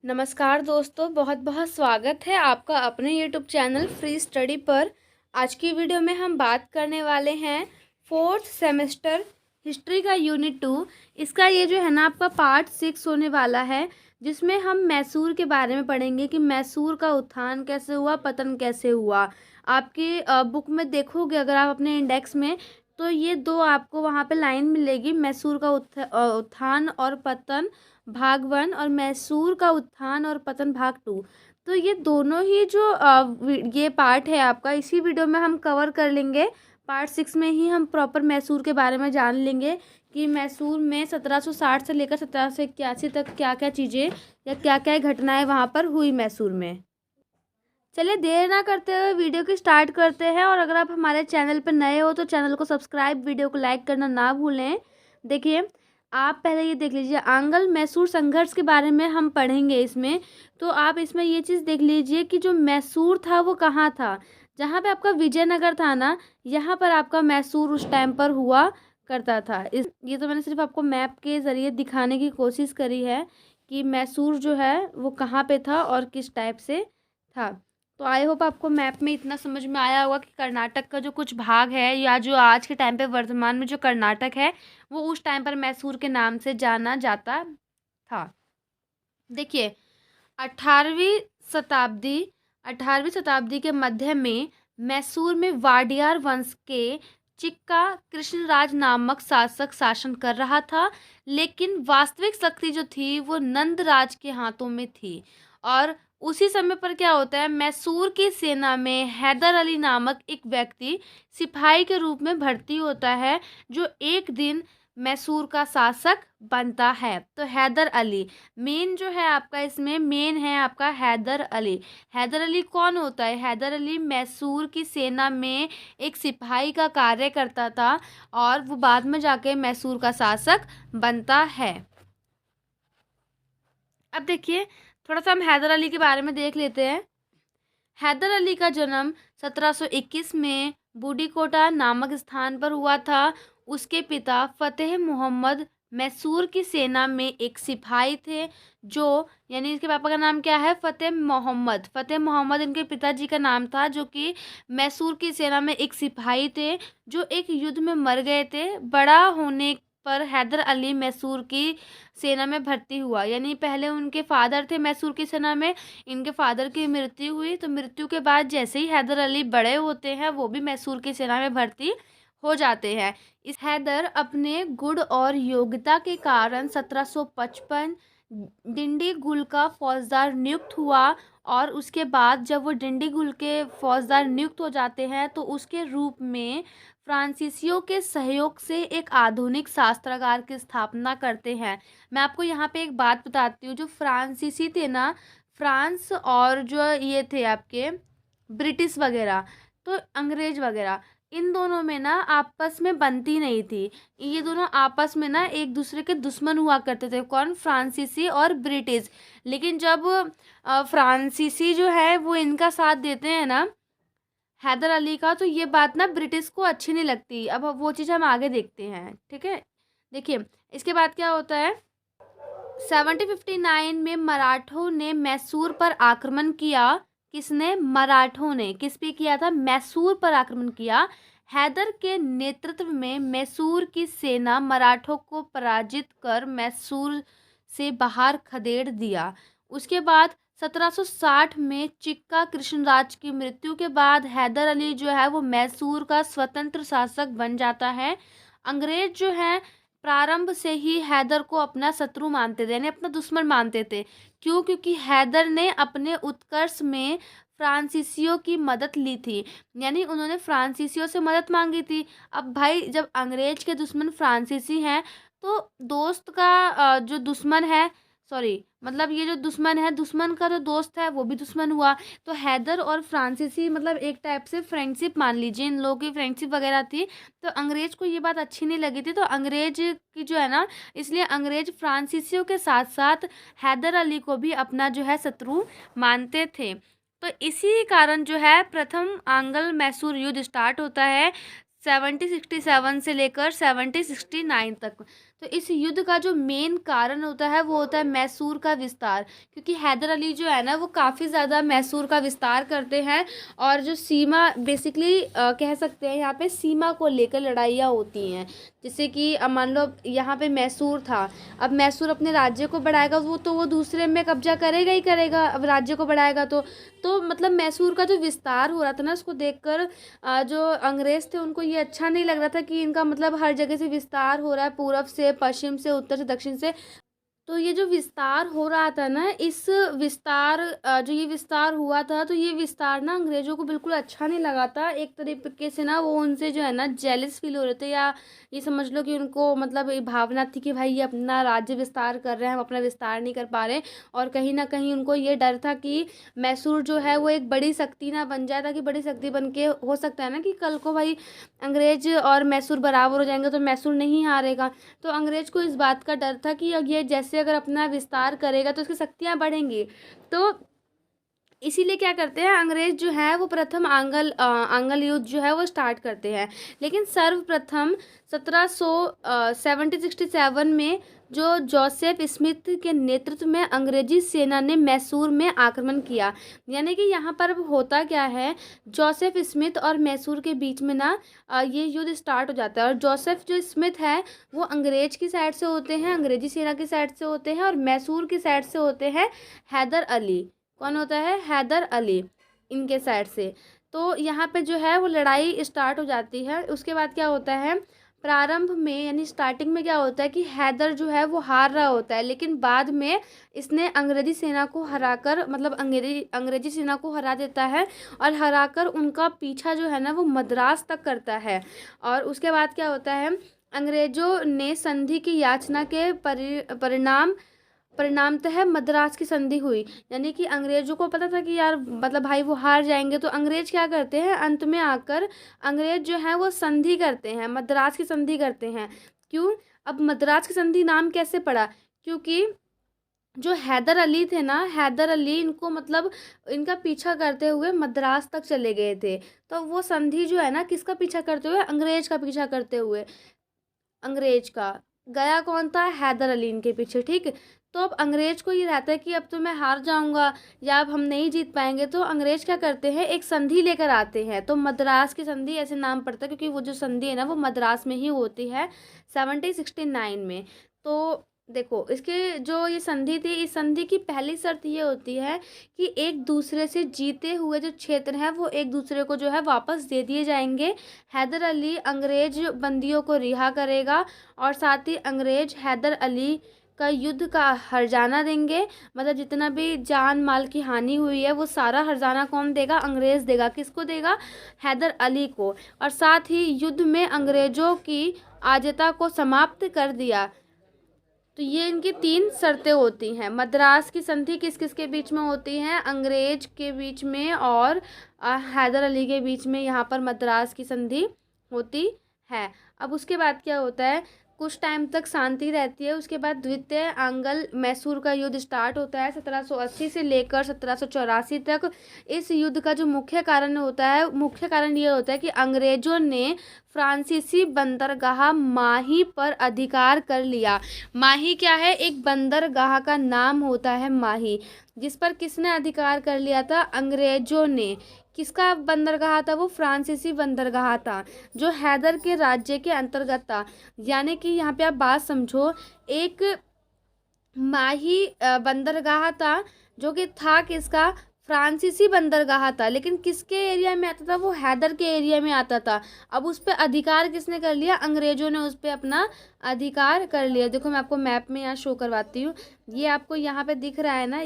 नमस्कार दोस्तों, बहुत बहुत स्वागत है आपका अपने यूट्यूब चैनल फ्री स्टडी पर। आज की वीडियो में हम बात करने वाले हैं फोर्थ सेमेस्टर हिस्ट्री का यूनिट 2। इसका ये जो है ना आपका पार्ट 6 होने वाला है, जिसमें हम मैसूर के बारे में पढ़ेंगे कि मैसूर का उत्थान कैसे हुआ, पतन कैसे हुआ। आपकी बुक में देखोगे अगर आप अपने इंडेक्स में, तो ये दो आपको वहाँ पे लाइन मिलेगी, मैसूर का उत्थान और पतन भाग 1 और मैसूर का उत्थान और पतन भाग 2। तो ये दोनों ही जो ये पार्ट है आपका, इसी वीडियो में हम कवर कर लेंगे। पार्ट 6 में ही हम प्रॉपर मैसूर के बारे में जान लेंगे कि मैसूर में 1760 से लेकर 1781 तक क्या क्या चीज़ें या क्या क्या घटनाएं वहाँ पर हुई मैसूर में। चलिए देर ना करते हुए वीडियो की स्टार्ट करते हैं। और अगर आप हमारे चैनल पर नए हो तो चैनल को सब्सक्राइब, वीडियो को लाइक करना ना भूलें। देखिए, आप पहले ये देख लीजिए, आंग्ल मैसूर संघर्ष के बारे में हम पढ़ेंगे इसमें। तो आप इसमें ये चीज़ देख लीजिए कि जो मैसूर था वो कहाँ था। जहाँ पे आपका विजयनगर था ना, यहाँ पर आपका मैसूर उस टाइम पर हुआ करता था। ये तो मैंने सिर्फ आपको मैप के ज़रिए दिखाने की कोशिश करी है कि मैसूर जो है वो कहाँ पे था और किस टाइप से था। तो आई होप आपको मैप में इतना समझ में आया होगा कि कर्नाटक का जो कुछ भाग है या जो आज के टाइम पे वर्तमान में जो कर्नाटक है, वो उस टाइम पर मैसूर के नाम से जाना जाता था। देखिए, 18वीं शताब्दी 18वीं शताब्दी के मध्य में मैसूर में वाडियार वंश के चिक्का कृष्णराज नामक शासक शासन कर रहा था, लेकिन वास्तविक शक्ति जो थी वो नंद राज के हाथों में थी। और उसी समय पर क्या होता है, मैसूर की सेना में हैदर अली नामक एक व्यक्ति सिपाही के रूप में भर्ती होता है, जो एक दिन मैसूर का शासक बनता है। तो हैदर अली मेन जो है आपका, इसमें मेन है आपका हैदर अली। हैदर अली कौन होता है? हैदर अली मैसूर की सेना में एक सिपाही का कार्य करता था और वो बाद में जाके मैसूर का शासक बनता है। अब देखिए, थोड़ा सा हम हैदर अली के बारे में देख लेते हैं। हैदर अली का जन्म 1721 में बूडीकोटा नामक स्थान पर हुआ था। उसके पिता फतेह मोहम्मद मैसूर की सेना में एक सिपाही थे, जो यानी इसके पापा का नाम क्या है? फतेह मोहम्मद इनके पिताजी का नाम था, जो कि मैसूर की सेना में एक सिपाही थे, जो एक युद्ध में मर गए थे। बड़ा होने पर हैदर अली मैसूर की सेना में भर्ती हुआ। यानी पहले उनके फादर थे मैसूर की सेना में, इनके फादर की मृत्यु हुई, तो मृत्यु के बाद जैसे ही हैदर अली बड़े होते हैं, वो भी मैसूर की सेना में भर्ती हो जाते हैं। इस हैदर अपने गुण और योग्यता के कारण 1755 डिंडीगुल का फौजदार नियुक्त हुआ। और उसके बाद जब वो डिंडीगुल के फौजदार नियुक्त हो जाते हैं, तो उसके रूप में फ्रांसीसियों के सहयोग से एक आधुनिक शास्त्रागार की स्थापना करते हैं। मैं आपको यहाँ पे एक बात बताती हूँ, जो फ्रांसीसी थे ना, फ्रांस और जो ये थे आपके ब्रिटिश वगैरह, तो अंग्रेज वगैरह, इन दोनों में ना आपस में बनती नहीं थी। ये दोनों आपस में ना एक दूसरे के दुश्मन हुआ करते थे। कौन? फ्रांसीसी और ब्रिटिश। लेकिन जब फ्रांसीसी जो है वो इनका साथ देते हैं ना, हैदर अली का, तो ये बात ना ब्रिटिश को अच्छी नहीं लगती। अब वो चीज़ हम आगे देखते हैं, ठीक है। देखिए, इसके बाद क्या होता है, 1759 में मराठों ने मैसूर पर आक्रमण किया। किसने? मराठों ने। किस पे किया था? मैसूर पर आक्रमण किया। हैदर के नेतृत्व में मैसूर की सेना मराठों को पराजित कर मैसूर से बाहर खदेड़ दिया। उसके बाद 1760 में चिक्का कृष्णराज की मृत्यु के बाद हैदर अली जो है वो मैसूर का स्वतंत्र शासक बन जाता है। अंग्रेज जो है प्रारंभ से ही हैदर को अपना शत्रु मानते थे, यानी अपना दुश्मन मानते थे। क्यों? क्योंकि हैदर ने अपने उत्कर्ष में फ्रांसीसियों की मदद ली थी, यानी उन्होंने फ्रांसीसियों से मदद मांगी थी। अब भाई, जब अंग्रेज के दुश्मन फ्रांसीसी हैं, तो दोस्त का जो दुश्मन है, सॉरी मतलब ये जो दुश्मन है, दुश्मन का जो दोस्त है वो भी दुश्मन हुआ। तो हैदर और फ्रांसीसी मतलब एक टाइप से फ्रेंडशिप मान लीजिए, इन लोगों की फ्रेंडशिप वगैरह थी। तो अंग्रेज को ये बात अच्छी नहीं लगी थी, तो अंग्रेज की जो है ना, इसलिए अंग्रेज फ्रांसीसियों के साथ साथ हैदर अली को भी अपना जो है शत्रु मानते थे। तो इसी कारण जो है प्रथम आंग्ल मैसूर युद्ध स्टार्ट होता है 1767 से लेकर 1769 तक। तो इस युद्ध का जो मेन कारण होता है वो होता है मैसूर का विस्तार, क्योंकि हैदर अली जो है ना वो काफ़ी ज़्यादा मैसूर का विस्तार करते हैं, और जो सीमा बेसिकली कह सकते हैं यहाँ पे सीमा को लेकर लड़ाइयाँ होती हैं। जैसे कि मान लो यहाँ पे मैसूर था, अब मैसूर अपने राज्य को बढ़ाएगा, वो दूसरे में कब्जा करेगा ही करेगा, अब राज्य को बढ़ाएगा तो मतलब मैसूर का जो विस्तार हो रहा था ना, उसको देखकर जो अंग्रेज़ थे उनको ये अच्छा नहीं लग रहा था कि इनका मतलब हर जगह से विस्तार हो रहा है, पूरब से पश्चिम से, उत्तर से दक्षिण से। तो ये जो विस्तार हो रहा था ना, इस विस्तार जो ये विस्तार हुआ था, तो ये विस्तार ना अंग्रेज़ों को बिल्कुल अच्छा नहीं लगा था। एक तरीके से ना वो उनसे जो है ना जेलस फील हो रहे थे, या ये समझ लो कि उनको मतलब ये भावना थी कि भाई ये अपना राज्य विस्तार कर रहे हैं, हम अपना विस्तार नहीं कर पा रहे। और कहीं ना कहीं उनको ये डर था कि मैसूर जो है वो एक बड़ी शक्ति ना बन जाए, ताकि बड़ी शक्ति बन के हो सकता है ना कि कल को भाई अंग्रेज और मैसूर बराबर हो जाएंगे तो मैसूर नहीं हारेगा। तो अंग्रेज को इस बात का डर था कि ये जैसे अगर अपना विस्तार करेगा तो उसकी शक्तियाँ बढ़ेंगी। तो इसीलिए क्या करते हैं अंग्रेज जो है वो प्रथम आंग्ल युद्ध जो है वो स्टार्ट करते हैं। लेकिन सर्वप्रथम 1767 में जो जोसेफ स्मिथ के नेतृत्व में अंग्रेजी सेना ने मैसूर में आक्रमण किया। यानी कि यहाँ पर अब होता क्या है, जोसेफ स्मिथ और मैसूर के बीच में ना ये युद्ध स्टार्ट हो जाता है। और जोसेफ जो स्मिथ है वो अंग्रेज की साइड से होते हैं, अंग्रेजी सेना की साइड से होते हैं, और मैसूर की साइड से होते हैं हैदर अली। कौन होता है? हैदर अली, इनके साइड से। तो यहाँ पे जो है वो लड़ाई स्टार्ट हो जाती है। उसके बाद क्या होता है, प्रारंभ में यानी स्टार्टिंग में क्या होता है कि हैदर जो है वो हार रहा होता है, लेकिन बाद में इसने अंग्रेजी सेना को हराकर मतलब अंग्रेजी सेना को हरा देता है, और हराकर उनका पीछा जो है ना वो मद्रास तक करता है। और उसके बाद क्या होता है, अंग्रेजों ने संधि की याचना के परिणामतः मद्रास की संधि हुई। यानी कि अंग्रेजों को पता था कि यार मतलब भाई वो हार जाएंगे, तो अंग्रेज क्या करते हैं, अंत में आकर अंग्रेज जो है वो संधि करते हैं, मद्रास की संधि करते हैं। क्यों? अब मद्रास की संधि नाम कैसे पड़ा? क्योंकि जो हैदर अली थे ना, हैदर अली इनको मतलब इनका पीछा करते हुए मद्रास तक चले गए थे। तो वो संधि जो है ना किसका पीछा करते हुए, अंग्रेज का पीछा करते हुए, अंग्रेज का। गया कौन था? हैदर अली इनके पीछे, ठीक। तो अब अंग्रेज को ये रहता है कि अब तो मैं हार जाऊंगा या अब हम नहीं जीत पाएंगे, तो अंग्रेज क्या करते हैं, एक संधि लेकर आते हैं। तो मद्रास की संधि ऐसे नाम पड़ता है क्योंकि वो जो संधि है ना वो मद्रास में ही होती है 1769 में। तो देखो इसके जो ये संधि थी, इस संधि की पहली शर्त ये होती है कि एक दूसरे से जीते हुए जो क्षेत्र हैं वो एक दूसरे को जो है वापस दे दिए जाएंगे। हैदर अली अंग्रेज बंदियों को रिहा करेगा, और साथ ही अंग्रेज हैदर अली का युद्ध का हर्जाना देंगे। मतलब जितना भी जान माल की हानि हुई है वो सारा हर्जाना कौन देगा? अंग्रेज देगा। किसको देगा? हैदर अली को। और साथ ही युद्ध में अंग्रेजों की आज्ञा को समाप्त कर दिया। तो ये इनकी 3 शर्तें होती हैं। मद्रास की संधि किस किस के बीच में होती हैं? अंग्रेज के बीच में और हैदर अली के बीच में यहाँ पर मद्रास की संधि होती है। अब उसके बाद क्या होता है, कुछ टाइम तक शांति रहती है। उसके बाद द्वितीय आंग्ल मैसूर का युद्ध स्टार्ट होता है 1780 से लेकर 1784 तक। इस युद्ध का जो मुख्य कारण ये होता है कि अंग्रेजों ने फ्रांसीसी बंदरगाह माही पर अधिकार कर लिया। माही क्या है? एक बंदरगाह का नाम होता है माही, जिस पर किसने अधिकार कर लिया था? अंग्रेजों ने। किसका बंदरगाह था वो? फ्रांसीसी बंदरगाह था, जो हैदर के राज्य के अंतर्गत था। यानी कि यहाँ पे आप बात समझो, एक माही बंदरगाह था जो कि था किसका? फ्रांसीसी बंदरगाह था, लेकिन किसके एरिया में आता था? वो हैदर के एरिया में आता था। अब उस पर अधिकार किसने कर लिया? अंग्रेजों ने उस पर अपना अधिकार कर लिया। देखो मैं आपको मैप में यहाँ शो करवाती हूँ, ये आपको यहाँ पे दिख रहा है ना,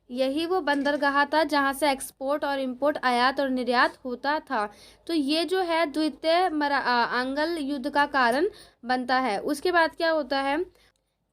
यही वो बंदरगाह था जहाँ से एक्सपोर्ट और इंपोर्ट, आयात और निर्यात होता था। तो ये जो है द्वितीय आंग्ल युद्ध का कारण बनता है। उसके बाद क्या होता है,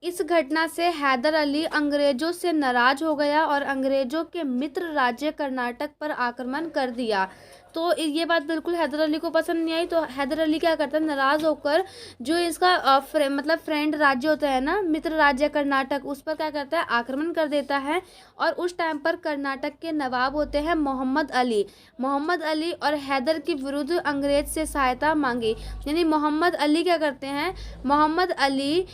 इस घटना से हैदर अली अंग्रेजों से नाराज हो गया और अंग्रेजों के मित्र राज्य कर्नाटक पर आक्रमण कर दिया। तो ये बात बिल्कुल हैदर अली को पसंद नहीं आई। तो हैदर अली क्या करता है, नाराज़ होकर जो इसका मतलब फ्रेंड राज्य होता है ना, मित्र राज्य कर्नाटक, उस पर क्या करता है, आक्रमण कर देता है। और उस टाइम पर कर्नाटक के नवाब होते हैं मोहम्मद अली। मोहम्मद अली और हैदर के विरुद्ध अंग्रेज से सहायता मांगी। यानी मोहम्मद अली क्या करते हैं, मोहम्मद अली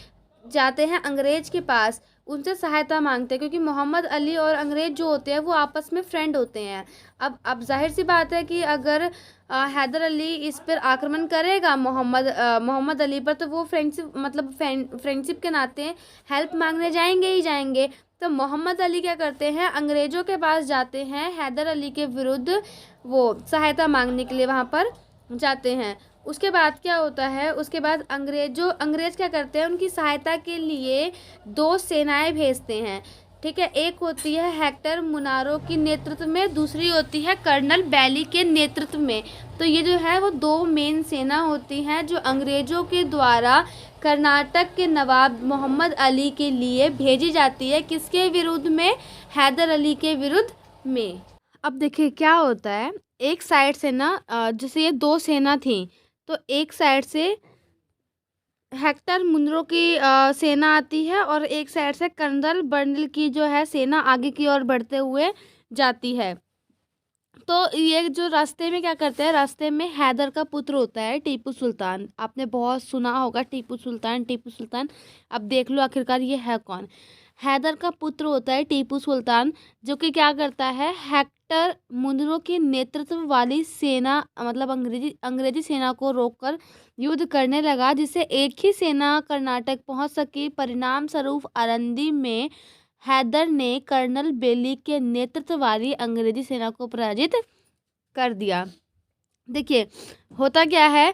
जाते हैं अंग्रेज के पास, उनसे सहायता मांगते हैं, क्योंकि मोहम्मद अली और अंग्रेज जो होते हैं वो आपस में फ्रेंड होते हैं। अब जाहिर सी बात है कि अगर हैदर अली इस पर आक्रमण करेगा मोहम्मद अली पर, तो वो फ्रेंडशिप मतलब फ्रेंडशिप के नाते हेल्प मांगने जाएंगे ही जाएंगे। तो मोहम्मद अली क्या करते हैं, अंग्रेज़ों के पास जाते हैं, हैदर अली के विरुद्ध वो सहायता मांगने के लिए वहाँ पर जाते हैं। उसके बाद क्या होता है, उसके बाद अंग्रेज क्या करते हैं, उनकी सहायता के लिए 2 सेनाएं भेजते हैं। ठीक है, एक होती है हेक्टर मुनारो की नेतृत्व में, दूसरी होती है कर्नल बैली के नेतृत्व में। तो ये जो है वो 2 मेन सेना होती हैं जो अंग्रेज़ों के द्वारा कर्नाटक के नवाब मोहम्मद अली के लिए भेजी जाती है। किसके विरुद्ध में, हैदर अली के विरुद्ध में। अब देखिए क्या होता है, एक साइड से ना जैसे ये 2 सेना थी, तो एक साइड से हेक्टर मुनरो की सेना आती है और एक साइड से कर्नल बर्नल की जो है सेना आगे की ओर बढ़ते हुए जाती है। तो ये जो रास्ते में क्या करते हैं, रास्ते में हैदर का पुत्र होता है टीपू सुल्तान। आपने बहुत सुना होगा टीपू सुल्तान टीपू सुल्तान। अब देख लो आखिरकार ये है कौन। हैदर का पुत्र होता है टीपू सुल्तान, जो कि क्या करता है, हेक्टर मुनरो की नेतृत्व वाली सेना मतलब अंग्रेजी सेना को रोककर युद्ध करने लगा, जिससे एक ही सेना कर्नाटक पहुंच सकी। परिणाम स्वरूप आरंदी में हैदर ने कर्नल बेली के नेतृत्व वाली अंग्रेजी सेना को पराजित कर दिया। देखिए होता क्या है,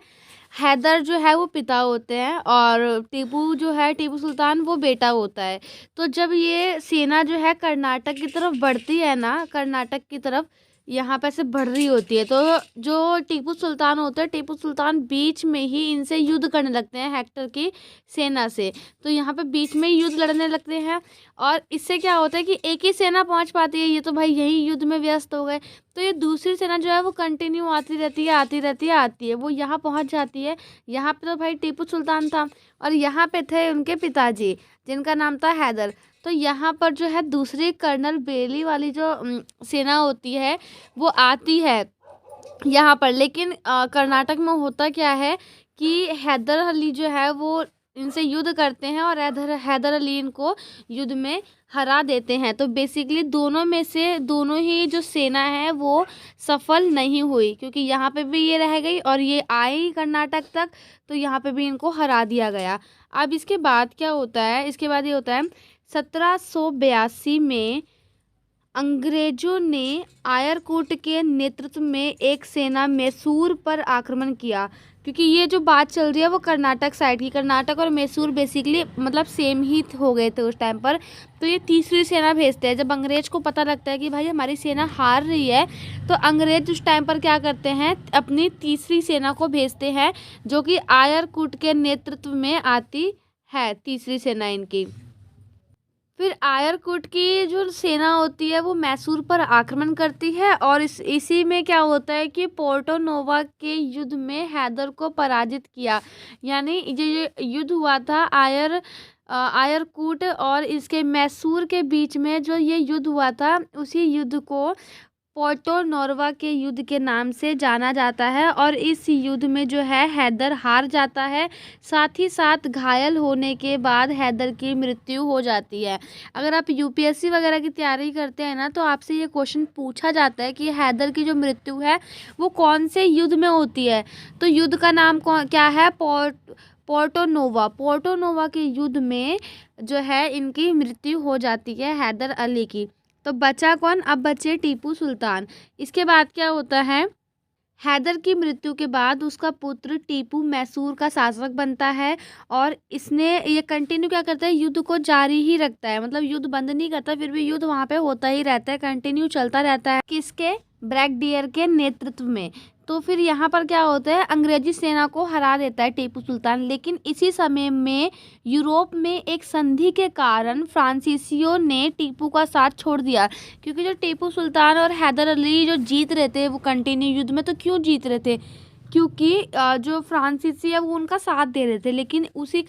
हैदर जो है वो पिता होते हैं और टीपू जो है टीपू सुल्तान वो बेटा होता है। तो जब ये सेना जो है कर्नाटक की तरफ बढ़ती है ना, कर्नाटक की तरफ यहाँ पे से बढ़ रही होती है, तो जो टीपू सुल्तान होते हैं, टीपू सुल्तान बीच में ही इनसे युद्ध करने लगते हैं हेक्टर की सेना से। तो यहाँ पे बीच में ही युद्ध लड़ने लगते हैं और इससे क्या होता है कि एक ही सेना पहुँच पाती है, ये तो भाई यही युद्ध में व्यस्त हो गए। तो ये दूसरी सेना जो है वो कंटिन्यू आती रहती है, वो यहाँ पहुँच जाती है। यहाँ पे तो भाई टीपू सुल्तान था और यहाँ पे थे उनके पिताजी जिनका नाम था हैदर। तो यहाँ पर जो है दूसरी कर्नल बेली वाली जो सेना होती है वो आती है यहाँ पर। लेकिन कर्नाटक में होता क्या है कि हैदर अली जो है वो इनसे युद्ध करते हैं और हैदर अली इनको युद्ध में हरा देते हैं। तो बेसिकली दोनों में से दोनों ही जो सेना है वो सफल नहीं हुई, क्योंकि यहाँ पे भी ये रह गई और ये आई कर्नाटक तक, तो यहाँ पे भी इनको हरा दिया गया। अब इसके बाद क्या होता है, इसके बाद ये होता है 1782 में अंग्रेजों ने आयरकूट के नेतृत्व में एक सेना मैसूर पर आक्रमण किया। क्योंकि ये जो बात चल रही है वो कर्नाटक साइड की, कर्नाटक और मैसूर बेसिकली मतलब सेम ही हो गए थे उस टाइम पर। तो ये तीसरी सेना भेजते हैं। जब अंग्रेज को पता लगता है कि भाई हमारी सेना हार रही है, तो अंग्रेज उस टाइम पर क्या करते हैं, अपनी तीसरी सेना को भेजते हैं, जो कि आयरकूट के नेतृत्व में आती है तीसरी सेना इनकी। फिर आयरकूट की जो सेना होती है वो मैसूर पर आक्रमण करती है और इसी में क्या होता है कि पोर्टो नोवा के युद्ध में हैदर को पराजित किया। यानी ये युद्ध हुआ था आयरकूट और इसके मैसूर के बीच में, जो ये युद्ध हुआ था उसी युद्ध को पोर्टो नोवा के युद्ध के नाम से जाना जाता है। और इस युद्ध में जो है हैदर हार जाता है, साथ ही साथ घायल होने के बाद हैदर की मृत्यु हो जाती है। अगर आप यूपीएससी वगैरह की तैयारी करते हैं ना, तो आपसे ये क्वेश्चन पूछा जाता है कि हैदर की जो मृत्यु है वो कौन से युद्ध में होती है। तो युद्ध का नाम क्या है, पोर्टो नोवा के युद्ध में जो है इनकी मृत्यु हो जाती है हैदर अली की। तो बचा कौन, अब बचे टीपू सुल्तान। इसके बाद क्या होता है, हैदर की मृत्यु के बाद उसका पुत्र टीपू मैसूर का शासक बनता है और इसने ये कंटिन्यू क्या करता है, युद्ध को जारी ही रखता है, मतलब युद्ध बंद नहीं करता, फिर भी युद्ध वहाँ पे होता ही रहता है, कंटिन्यू चलता रहता है। किसके, ब्रैगडियर के नेतृत्व में। तो फिर यहाँ पर क्या होता है, अंग्रेजी सेना को हरा देता है टीपू सुल्तान। लेकिन इसी समय में यूरोप में एक संधि के कारण फ्रांसीसियों ने टीपू का साथ छोड़ दिया, क्योंकि जो टीपू सुल्तान और हैदर अली जो जीत रहे थे वो कंटिन्यू युद्ध में, तो क्यों जीत रहे थे, क्योंकि जो फ्रांसीसी है वो उनका साथ दे रहे थे। लेकिन उसी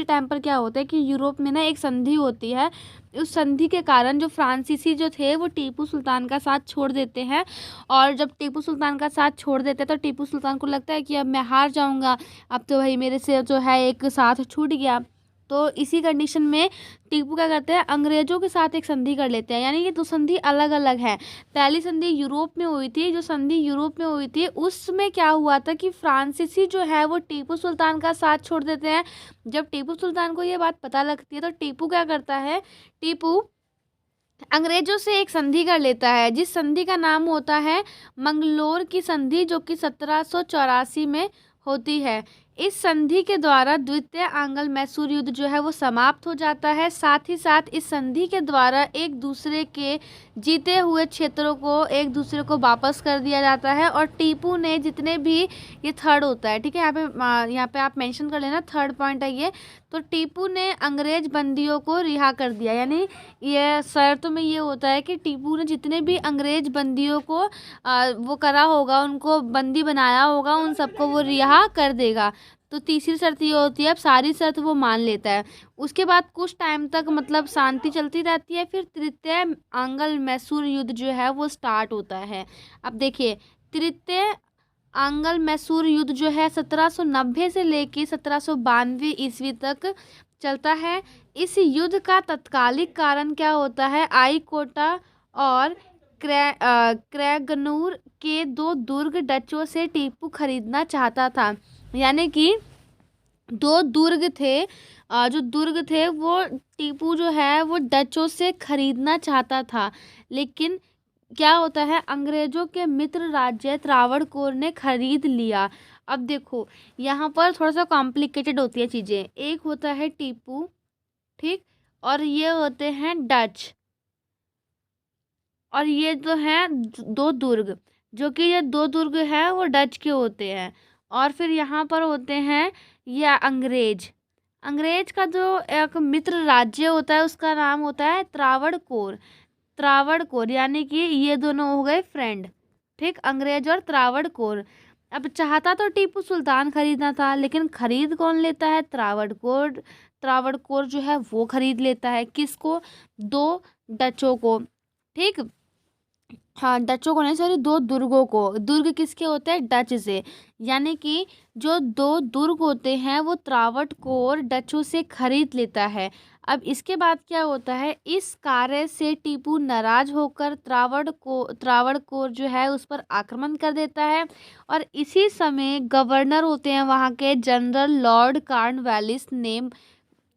टाइम पर क्या होता है कि यूरोप में ना एक संधि होती है, उस संधि के कारण जो फ्रांसीसी जो थे वो टीपू सुल्तान का साथ छोड़ देते हैं। और जब टीपू सुल्तान का साथ छोड़ देते हैं तो टीपू सुल्तान को लगता है कि अब मैं हार जाऊंगा, अब तो भाई मेरे से जो है एक साथ छूट गया। तो इसी कंडीशन में टीपू क्या करते हैं, अंग्रेजों के साथ एक संधि कर लेते हैं। यानी ये दो संधि अलग अलग है। पहली संधि यूरोप में हुई थी, जो संधि यूरोप में हुई थी उसमें क्या हुआ था कि फ्रांसीसी जो है वो टीपू सुल्तान का साथ छोड़ देते हैं। जब टीपू सुल्तान को ये बात पता लगती है तो टीपू क्या करता है, टीपू अंग्रेजों से एक संधि कर लेता है, जिस संधि का नाम होता है मंगलोर की संधि, जो कि 1784 में होती है। इस संधि के द्वारा द्वितीय आंग्ल मैसूर युद्ध जो है वो समाप्त हो जाता है। साथ ही साथ इस संधि के द्वारा एक दूसरे के जीते हुए क्षेत्रों को एक दूसरे को वापस कर दिया जाता है। और टीपू ने जितने भी, ये थर्ड होता है, ठीक है, यहाँ पे आप मेंशन कर लेना, थर्ड पॉइंट है ये। तो टीपू ने अंग्रेज बंदियों को रिहा कर दिया। यानी ये शर्त में ये होता है कि टीपू ने जितने भी अंग्रेज बंदियों को वो करा होगा, उनको बंदी बनाया होगा, उन सबको वो रिहा कर देगा। तो तीसरी शर्त ये होती है, अब सारी शर्त वो मान लेता है। उसके बाद कुछ टाइम तक मतलब शांति चलती रहती है। फिर तृतीय आंग्ल मैसूर युद्ध जो है वो स्टार्ट होता है। अब देखिए, तृतीय आंग्ल मैसूर युद्ध जो है 1790 से लेके 1792 ईस्वी तक चलता है। इस युद्ध का तत्कालिक कारण क्या होता है, आई कोटा और क्रैगनूर के दो दुर्ग डचों से टीपू खरीदना चाहता था। यानी कि दो दुर्ग थे, जो दुर्ग थे वो टीपू जो है वो डचों से खरीदना चाहता था। लेकिन क्या होता है, अंग्रेजों के मित्र राज्य त्रावणकोर ने खरीद लिया। अब देखो यहाँ पर थोड़ा सा कॉम्प्लिकेटेड होती है चीज़ें। एक होता है टीपू, ठीक, और ये होते हैं डच, और ये जो है दो दुर्ग, जो कि ये दो दुर्ग हैं वो डच के होते हैं। और फिर यहाँ पर होते हैं ये अंग्रेज। अंग्रेज का जो एक मित्र राज्य होता है उसका नाम होता है त्रावणकोर। त्रावणकोर यानी कि ये दोनों हो गए फ्रेंड, ठीक, अंग्रेज और त्रावणकोर। अब चाहता तो टीपू सुल्तान खरीदना था, लेकिन खरीद कौन लेता है, त्रावणकोर। त्रावणकोर जो है वो खरीद लेता है, किसको, दो डचों को, ठीक, हाँ डचों को नहीं, सॉरी, दो दुर्गों को। दुर्ग किसके होते हैं, डच से। यानी कि जो दो दुर्ग होते हैं वो त्रावणकोर डचों से खरीद लेता है। अब इसके बाद क्या होता है, इस कार्य से टीपू नाराज होकर त्रावणकोर जो है उस पर आक्रमण कर देता है। और इसी समय गवर्नर होते हैं वहाँ के जनरल लॉर्ड कॉर्नवालिस ने,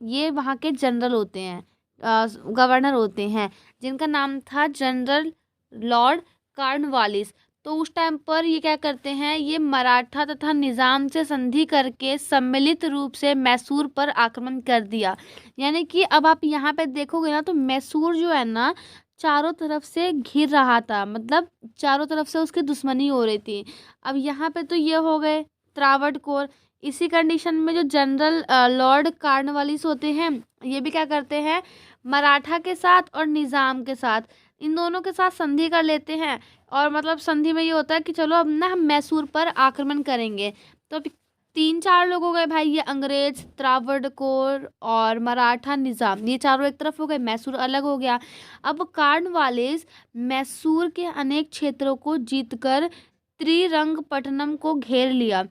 ये वहाँ के जनरल होते हैं, गवर्नर होते हैं, जिनका नाम था जनरल लॉर्ड कॉर्नवालिस। तो उस टाइम पर ये क्या करते हैं, ये मराठा तथा निज़ाम से संधि करके सम्मिलित रूप से मैसूर पर आक्रमण कर दिया। यानी कि अब आप यहाँ पे देखोगे ना तो मैसूर जो है ना चारों तरफ से घिर रहा था, मतलब चारों तरफ से उसकी दुश्मनी हो रही थी। अब यहाँ पे तो ये हो गए त्रावणकोर। इसी कंडीशन में जो जनरल लॉर्ड कॉर्नवालिस होते हैं ये भी क्या करते हैं, मराठा के साथ और निज़ाम के साथ, इन दोनों के साथ संधि कर लेते हैं। और मतलब संधि में ये होता है कि चलो अब ना हम मैसूर पर आक्रमण करेंगे। तो अब 3-4 लोग हो गए भाई, ये अंग्रेज, त्रावणकोर और मराठा निज़ाम, ये चारों एक तरफ हो गए, मैसूर अलग हो गया। अब कॉर्नवालिस मैसूर के अनेक क्षेत्रों को जीतकर त्रिरंगपट्टनम को घेर लिया।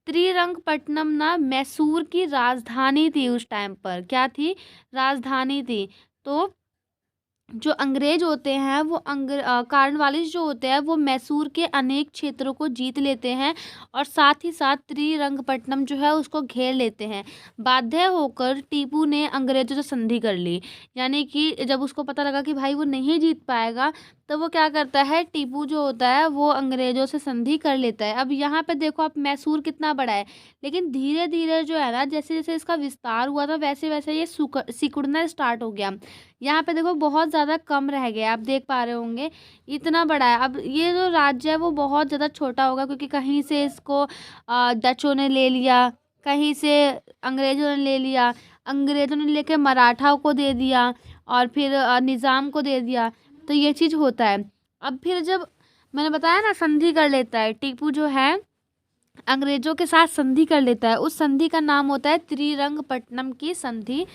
त्रिरंगपट्टनम ना मैसूर की राजधानी थी उस टाइम पर, क्या थी, राजधानी थी। तो जो अंग्रेज होते हैं वो कॉर्नवालिस जो होते हैं वो मैसूर के अनेक क्षेत्रों को जीत लेते हैं और साथ ही साथ त्रिरंगपट्टनम जो है उसको घेर लेते हैं। बाध्य होकर टीपू ने अंग्रेजों से संधि कर ली। यानी कि जब उसको पता लगा कि भाई वो नहीं जीत पाएगा तो वो क्या करता है, टीपू जो होता है वो अंग्रेज़ों से संधि कर लेता है। अब यहाँ पे देखो आप, मैसूर कितना बड़ा है, लेकिन धीरे धीरे जो है ना, जैसे जैसे इसका विस्तार हुआ था वैसे वैसे ये सिकुड़ना स्टार्ट हो गया। यहाँ पे देखो बहुत ज़्यादा कम रह गया, आप देख पा रहे होंगे इतना बड़ा है। अब ये जो राज्य है वो बहुत ज़्यादा छोटा होगा, क्योंकि कहीं से इसको डचों ने ले लिया, कहीं से अंग्रेज़ों ने ले लिया, अंग्रेज़ों ने लेके मराठाओं को दे दिया, और फिर निज़ाम को दे दिया। तो ये चीज़ होता है। अब फिर जब मैंने बताया ना संधि कर लेता है, टीपू जो है अंग्रेजों के साथ संधि कर लेता है। उस संधि का नाम होता है त्रिरंगपट्टनम की संधि,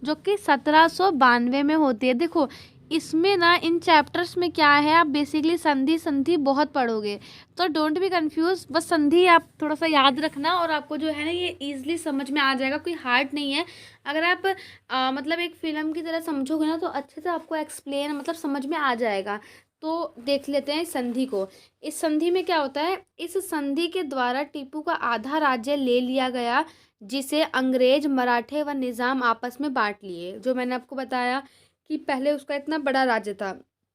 जो कि 1792 में होती है। देखो इसमें ना, इन चैप्टर्स में क्या है, आप बेसिकली संधि संधि बहुत पढ़ोगे, तो डोंट बी कंफ्यूज, बस संधि आप थोड़ा सा याद रखना और आपको जो है ना ये इजीली समझ में आ जाएगा, कोई हार्ड नहीं है। अगर आप मतलब एक फिल्म की तरह समझोगे ना, तो अच्छे से आपको एक्सप्लेन मतलब समझ में आ जाएगा। तो देख लेते हैं इस संधि को। इस संधि में क्या होता है, इस संधि के द्वारा टीपू का आधा राज्य ले लिया गया, जिसे अंग्रेज, मराठे व निज़ाम आपस में बांट लिए। जो मैंने आपको बताया कि पहले उसका इतना बड़ा राज्य था,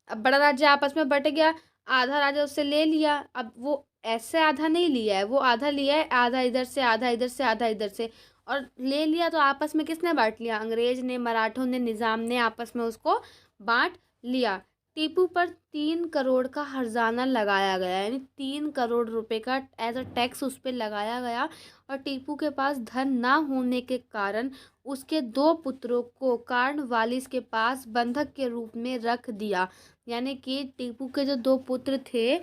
अब बड़ा राज्य आपस में बट गया, आधा राज्य उससे ले लिया। अब वो ऐसे आधा नहीं लिया है, वो आधा लिया है, आधा इधर से, आधा इधर से, आधा इधर से, और ले लिया। तो आपस में किसने बांट लिया, अंग्रेज ने, मराठों ने, निज़ाम ने आपस में उसको बांट लिया। टीपू पर 3 करोड़ का हर्जाना लगाया गया, यानी 3 करोड़ रुपए का एज अ टैक्स उस पर लगाया गया। और टीपू के पास धन ना होने के कारण उसके 2 पुत्रों को कार्नवालिस के पास बंधक के रूप में रख दिया। यानी कि टीपू के जो 2 पुत्र थे,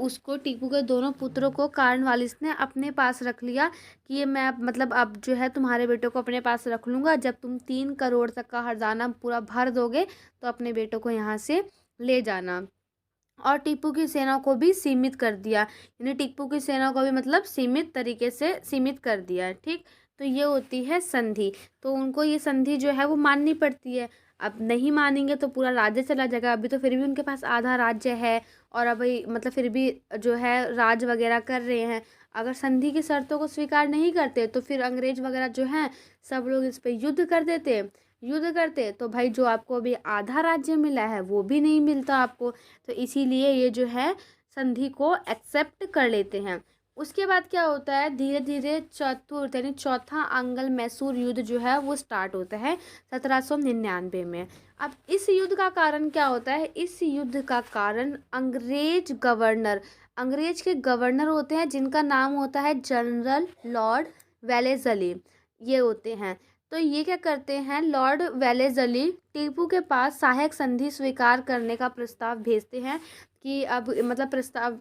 उसको, टीपू के दोनों पुत्रों को कार्नवालिस ने अपने पास रख लिया कि ये मैं मतलब अब जो है तुम्हारे बेटों को अपने पास रख लूँगा, जब तुम 3 करोड़ तक का हर्जाना पूरा भर दोगे तो अपने बेटों को यहाँ से ले जाना। और टीपू की सेना को भी सीमित कर दिया, यानी टीपू की सेना को भी मतलब सीमित तरीके से सीमित कर दिया, ठीक। तो ये होती है संधि। तो उनको ये संधि जो है वो माननी पड़ती है। अब नहीं मानेंगे तो पूरा राज्य चला जाएगा। अभी तो फिर भी उनके पास आधा राज्य है, और अभी मतलब फिर भी जो है राज वगैरह कर रहे हैं। अगर संधि की शर्तों को स्वीकार नहीं करते तो फिर अंग्रेज वगैरह जो हैं सब लोग इस पर युद्ध करते, तो भाई जो आपको अभी आधा राज्य मिला है वो भी नहीं मिलता आपको। तो इसीलिए ये जो है संधि को एक्सेप्ट कर लेते हैं। उसके बाद क्या होता है, धीरे धीरे चतुर्थ यानी चौथा आंग्ल मैसूर युद्ध जो है वो स्टार्ट होता है 1799 में। अब इस युद्ध का कारण क्या होता है, इस युद्ध का कारण अंग्रेज के गवर्नर होते हैं, जिनका नाम होता है जनरल लॉर्ड वेलेस्ली, ये होते हैं। तो ये क्या करते हैं, लॉर्ड वेलेस्ली टीपू के पास सहायक संधि स्वीकार करने का प्रस्ताव भेजते हैं कि अब मतलब प्रस्ताव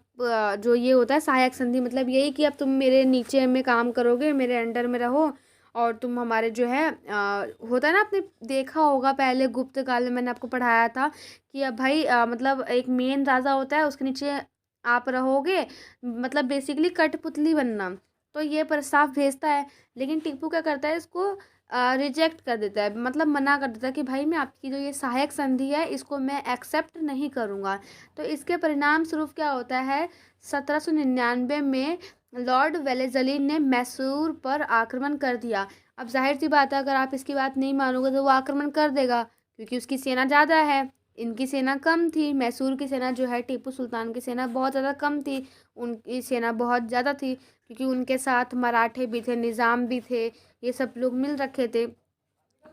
जो ये होता है सहायक संधि, मतलब यही कि अब तुम मेरे नीचे में काम करोगे, मेरे अंडर में रहो, और तुम हमारे जो है होता है ना, आपने देखा होगा पहले गुप्त काल में मैंने आपको पढ़ाया था कि अब भाई मतलब एक मेन राजा होता है, उसके नीचे आप रहोगे, मतलब बेसिकली कठपुतली बनना। तो ये प्रस्ताव भेजता है, लेकिन टीपू क्या करता है, इसको रिजेक्ट कर देता है, मतलब मना कर देता है कि भाई मैं आपकी जो ये सहायक संधि है इसको मैं एक्सेप्ट नहीं करूँगा। तो इसके परिणाम स्वरूप क्या होता है, 1799 में लॉर्ड वेलेस्ली ने मैसूर पर आक्रमण कर दिया। अब जाहिर सी बात है, अगर आप इसकी बात नहीं मानोगे तो वो आक्रमण कर देगा, क्योंकि उसकी सेना ज़्यादा है, इनकी सेना कम थी। मैसूर की सेना जो है, टीपू सुल्तान की सेना बहुत ज़्यादा कम थी, उनकी सेना बहुत ज़्यादा थी, क्योंकि उनके साथ मराठे भी थे, निज़ाम भी थे, ये सब लोग मिल रखे थे।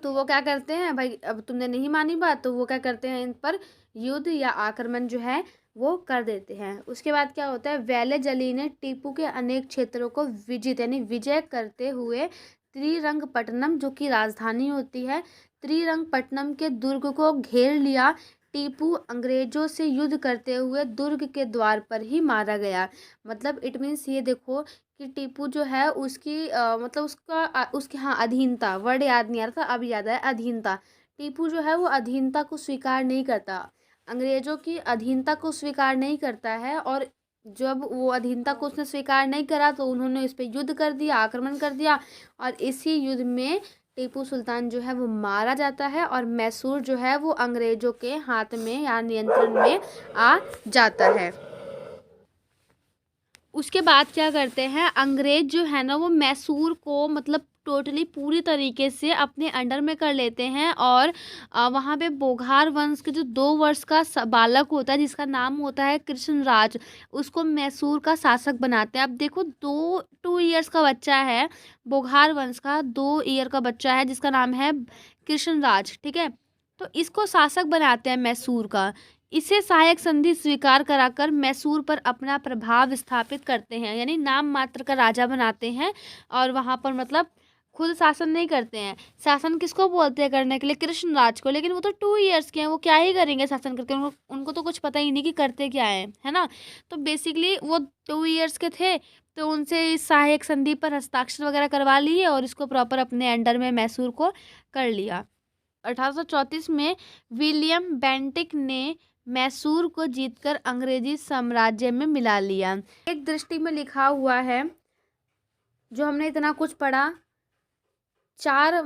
तो वो क्या करते हैं भाई, अब तुमने नहीं मानी बात, तो वो क्या करते हैं, इन पर युद्ध या आक्रमण जो है वो कर देते हैं। उसके बाद क्या होता है, वेलेस्ली ने टीपू के अनेक क्षेत्रों को विजित यानी विजय करते हुए त्रिरंगपट्टनम, जो कि राजधानी होती है, त्रिरंगपट्टनम के दुर्ग को घेर लिया। टीपू अंग्रेजों से युद्ध करते हुए दुर्ग के द्वार पर ही मारा गया। मतलब इट मीन्स ये देखो कि टीपू जो है उसकी मतलब उसकी हाँ अधीनता, वर्ड याद नहीं आ रहा था, अब याद है, अधीनता। टीपू जो है वो अधीनता को स्वीकार नहीं करता, अंग्रेजों की अधीनता को स्वीकार नहीं करता है। और जब वो अधीनता को उसने स्वीकार नहीं करा तो उन्होंने इस पर युद्ध कर दिया, आक्रमण कर दिया, और इसी युद्ध में टीपू सुल्तान जो है वो मारा जाता है, और मैसूर जो है वो अंग्रेजों के हाथ में या नियंत्रण में आ जाता है। उसके बाद क्या करते हैं, अंग्रेज जो है ना वो मैसूर को मतलब टोटली पूरी तरीके से अपने अंडर में कर लेते हैं। और वहाँ पे बोघार वंश के जो 2 वर्ष का बालक होता है जिसका नाम होता है कृष्णराज, उसको मैसूर का शासक बनाते हैं। अब देखो 2 ईयर्स का बच्चा है, बोघार वंश का 2 ईयर का बच्चा है जिसका नाम है कृष्णराज, ठीक है। तो इसको शासक बनाते हैं मैसूर का। इसे सहायक संधि स्वीकार कराकर मैसूर पर अपना प्रभाव स्थापित करते हैं, यानी नाम मात्र का राजा बनाते हैं। और वहाँ पर मतलब खुद शासन नहीं करते हैं। शासन किसको बोलते हैं करने के लिए? कृष्णराज को। लेकिन वो तो 2 ईयर्स के हैं, वो क्या ही करेंगे शासन करके? उनको तो कुछ पता ही नहीं कि करते क्या है ना। तो बेसिकली वो 2 ईयर्स के थे, तो उनसे इस सहायक संधि पर हस्ताक्षर वगैरह करवा लिए और इसको प्रॉपर अपने अंडर में मैसूर को कर लिया। 1834 में विलियम बेंटिक ने मैसूर को जीतकर अंग्रेजी साम्राज्य में मिला लिया। एक दृष्टि में लिखा हुआ है, जो हमने इतना कुछ पढ़ा, 4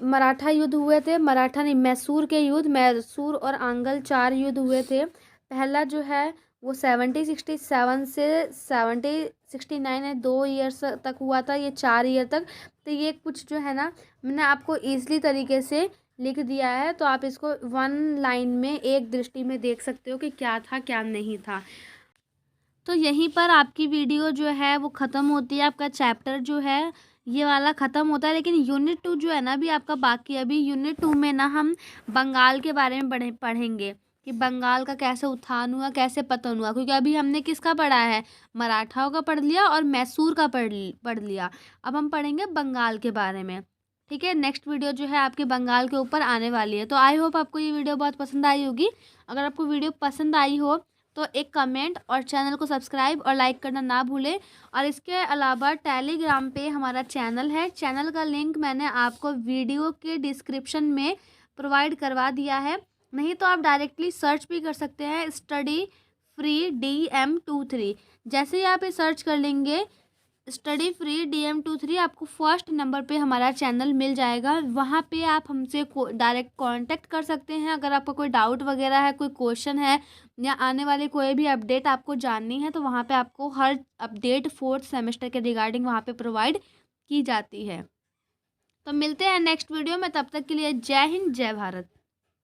मराठा युद्ध हुए थे। मराठा नहीं, मैसूर के युद्ध, मैसूर और आंगल 4 युद्ध हुए थे। पहला जो है वो 1767 से 1769 है, 2 ईयर्स तक हुआ था, ये 4 ईयर तक। तो ये कुछ जो है ना मैंने आपको ईजिली तरीके से लिख दिया है, तो आप इसको 1 लाइन में एक दृष्टि में देख सकते हो कि क्या था क्या नहीं था। तो यहीं पर आपकी वीडियो जो है वो ख़त्म होती है, आपका चैप्टर जो है ये वाला ख़त्म होता है। लेकिन यूनिट 2 जो है ना अभी आपका बाकी है। अभी यूनिट 2 में ना हम बंगाल के बारे में पढ़ेंगे कि बंगाल का कैसे उत्थान हुआ, कैसे पतन हुआ। क्योंकि अभी हमने किसका पढ़ा है? मराठाओं का पढ़ लिया और मैसूर का पढ़ लिया। अब हम पढ़ेंगे बंगाल के बारे में, ठीक है। नेक्स्ट वीडियो जो है आपके बंगाल के ऊपर आने वाली है। तो आई होप आपको ये वीडियो बहुत पसंद आई होगी। अगर आपको वीडियो पसंद आई हो तो एक कमेंट और चैनल को सब्सक्राइब और लाइक करना ना भूलें। और इसके अलावा टेलीग्राम पे हमारा चैनल है, चैनल का लिंक मैंने आपको वीडियो के डिस्क्रिप्शन में प्रोवाइड करवा दिया है। नहीं तो आप डायरेक्टली सर्च भी कर सकते हैं, स्टडी फ्री DM23। जैसे ही आप ये सर्च कर लेंगे स्टडी फ्री DM23, आपको फर्स्ट नंबर पे हमारा चैनल मिल जाएगा। वहाँ पे आप हमसे डायरेक्ट कांटेक्ट कर सकते हैं। अगर आपका कोई डाउट वगैरह है, कोई क्वेश्चन है या आने वाले कोई भी अपडेट आपको जाननी है, तो वहाँ पे आपको हर अपडेट 4th सेमेस्टर के रिगार्डिंग वहाँ पे प्रोवाइड की जाती है। तो मिलते हैं नेक्स्ट वीडियो में, तब तक के लिए जय हिंद, जय भारत।